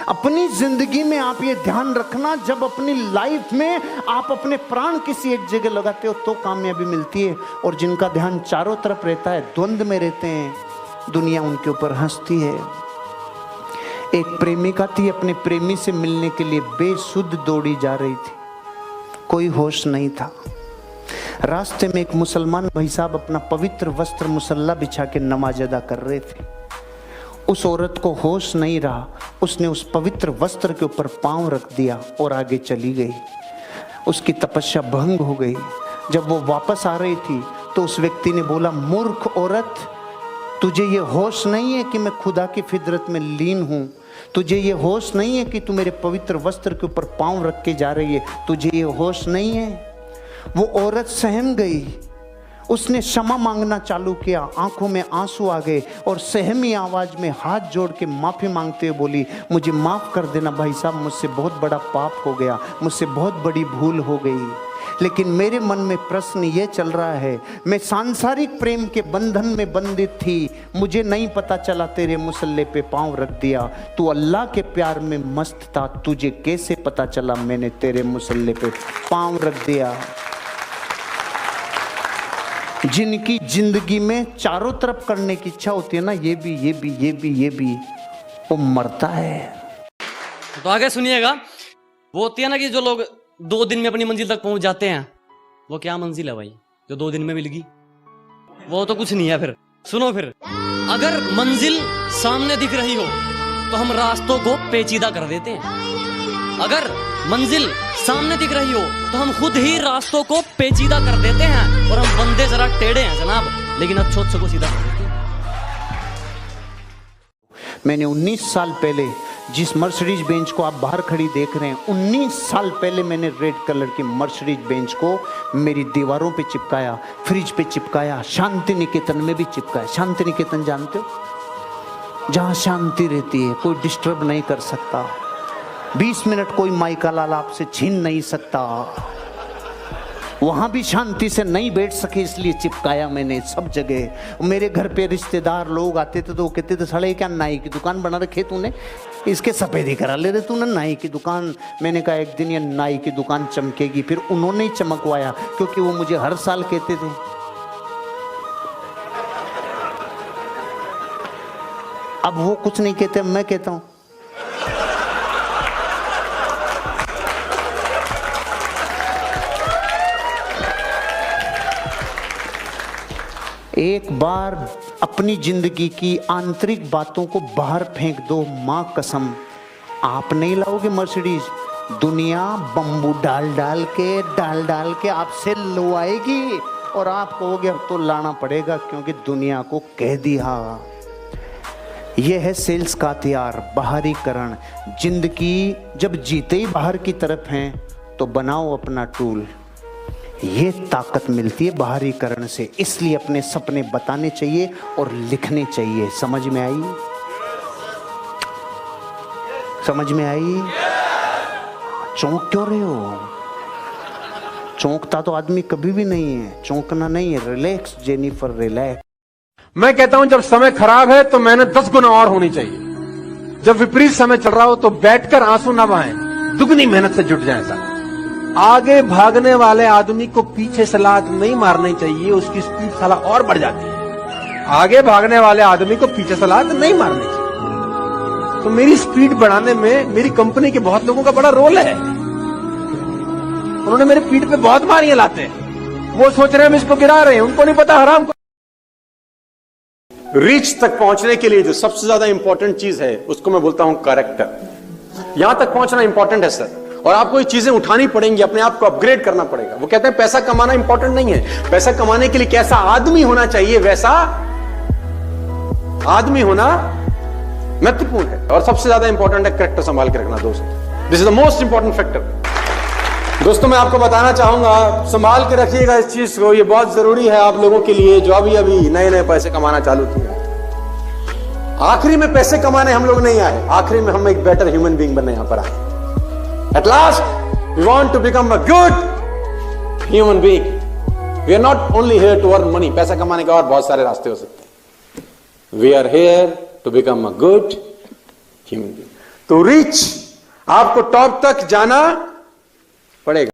अपनी जिंदगी में आप ये ध्यान रखना, जब अपनी लाइफ में आप अपने प्राण किसी एक जगह लगाते हो तो कामयाबी मिलती है। और जिनका ध्यान चारों तरफ रहता है, द्वंद में रहते हैं, दुनिया उनके ऊपर हंसती है। एक प्रेमिका थी, अपने प्रेमी से मिलने के लिए बेसुध दौड़ी जा रही थी, कोई होश नहीं था। रास्ते में एक मुसलमान भाई साहब अपना पवित्र वस्त्र मुसल्ला बिछा के नमाज अदा कर रहे थे। उस औरत को होश नहीं रहा, उसने उस पवित्र वस्त्र के ऊपर पांव रख दिया और आगे चली गई। उसकी तपस्या भंग हो गई। जब वो वापस आ रही थी तो उस व्यक्ति ने बोला, मूर्ख औरत, तुझे ये होश नहीं है कि मैं खुदा की फितरत में लीन हूँ? तुझे ये होश नहीं है कि तू मेरे पवित्र वस्त्र के ऊपर पांव रख के जा रही है? तुझे ये होश नहीं है? वो औरत सहम गई, उसने क्षमा मांगना चालू किया, आंखों में आंसू आ गए और सहमी आवाज में हाथ जोड़ के माफी मांगते हुए बोली, मुझे माफ कर देना भाई साहब, मुझसे बहुत बड़ा पाप हो गया, मुझसे बहुत बड़ी भूल हो गई। लेकिन मेरे मन में प्रश्न ये चल रहा है, मैं सांसारिक प्रेम के बंधन में बंधित थी, मुझे नहीं पता चला तेरे मुसल्ले पे पांव रख दिया। तू अल्लाह के प्यार में मस्त था, तुझे कैसे पता चला मैंने तेरे मुसल्ले पे पांव रख दिया? जिनकी जिंदगी में चारों तरफ करने की इच्छा होती है ना, ये भी, वो मरता है। तो आगे सुनिएगा, वो होती है ना कि जो लोग 2 दिन में अपनी मंजिल तक पहुंच जाते हैं, वो क्या मंजिल है भाई जो 2 दिन में मिल गई? वो तो कुछ नहीं है। फिर सुनो, फिर अगर मंजिल सामने दिख रही हो तो हम रास्तों को पेचीदा कर देते हैं। अगर मंजिल सामने दिख रही हो तो हम खुद ही रास्तों को पेचीदा कर देते हैं, और हम बंदे जरा टेढ़े हैं जनाब, लेकिन अच्छे को सीधा कर देते हैं। मैंने 19 साल पहले जिस मर्सिडीज बेंच को आप बाहर खड़ी देख रहे हैं, 19 साल पहले मैंने रेड कलर की मर्सिडीज बेंच को मेरी दीवारों पे चिपकाया, फ्रिज पे चिपकाया, शांति निकेतन में भी चिपकाया। शांति निकेतन जानते हो? जहां शांति रहती है, कोई डिस्टर्ब नहीं कर सकता, 20 मिनट कोई माइका लाल आपसे छीन नहीं सकता। वहां भी शांति से नहीं बैठ सके, इसलिए चिपकाया मैंने सब जगह। मेरे घर पे रिश्तेदार लोग आते थे तो वो कहते थे, साले क्या नाई की दुकान बना रखी तूने, इसके सफेदी करा ले रहे तूने, नाई की दुकान। मैंने कहा एक दिन ये नाई की दुकान चमकेगी। फिर उन्होंने ही चमकवाया, क्योंकि वो मुझे हर साल कहते थे। अब वो कुछ नहीं कहते, मैं कहता हूं। एक बार अपनी जिंदगी की आंतरिक बातों को बाहर फेंक दो, मां कसम आप नहीं लाओगे मर्सिडीज, दुनिया बम्बू डाल डाल के आपसे लुआएगी और आप कहोगे अब तो लाना पड़ेगा क्योंकि दुनिया को कह दिया। यह है सेल्स का हथियार, बाहरीकरण। जिंदगी जब जीते ही बाहर की तरफ हैं तो बनाओ अपना टूल। ये ताकत मिलती है बाहरीकरण से, इसलिए अपने सपने बताने चाहिए और लिखने चाहिए। समझ में आई? समझ में आई? चौंक क्यों रहे हो? चौंकता तो आदमी कभी भी नहीं है, चौंकना नहीं है। Relax Jennifer, relax. मैं कहता हूं जब समय खराब है तो मेहनत 10 गुना और होनी चाहिए। जब विपरीत समय चल रहा हो तो बैठकर आंसू ना बहाएं, दुगनी मेहनत से जुट जाए। साहब, आगे भागने वाले आदमी को पीछे से लात नहीं मारनी चाहिए, उसकी स्पीड साला और बढ़ जाती है। आगे भागने वाले आदमी को पीछे से लात नहीं मारनी चाहिए। तो मेरी स्पीड बढ़ाने में मेरी कंपनी के बहुत लोगों का बड़ा रोल है। उन्होंने मेरे पीठ पे बहुत मारियां लाते, वो सोच रहे हैं हम इसको गिरा रहे हैं, उनको नहीं पता हराम को। रीच तक पहुंचने के लिए जो सबसे ज्यादा इंपॉर्टेंट चीज है उसको मैं बोलता हूं कैरेक्टर। यहां तक पहुंचना इंपॉर्टेंट है सर, और आपको ये चीजें उठानी पड़ेंगी, अपने आप को अपग्रेड करना पड़ेगा। वो कहते हैं पैसा कमाना इंपॉर्टेंट नहीं है, पैसा कमाने के लिए कैसा आदमी होना चाहिए वैसा आदमी होना महत्वपूर्ण है। और सबसे ज्यादा इंपॉर्टेंट है कैरेक्टर संभाल के रखना दोस्त। This is the most important factor. दोस्तों मैं आपको बताना चाहूंगा, संभाल के रखिएगा इस चीज को, ये बहुत जरूरी है आप लोगों के लिए जो अभी नए नए पैसे कमाना चालू किए। आखिरी में पैसे कमाने हम लोग नहीं आए, आखिरी में हम एक बेटर ह्यूमन बीइंग बनने यहां पर आए। At last, we want to become a good human being. We are not only here to earn money. पैसा कमाने के और बहुत सारे रास्ते हो सकते हैं। We are here to become a good human being. तो रीच, आपको टॉप तक जाना पड़ेगा।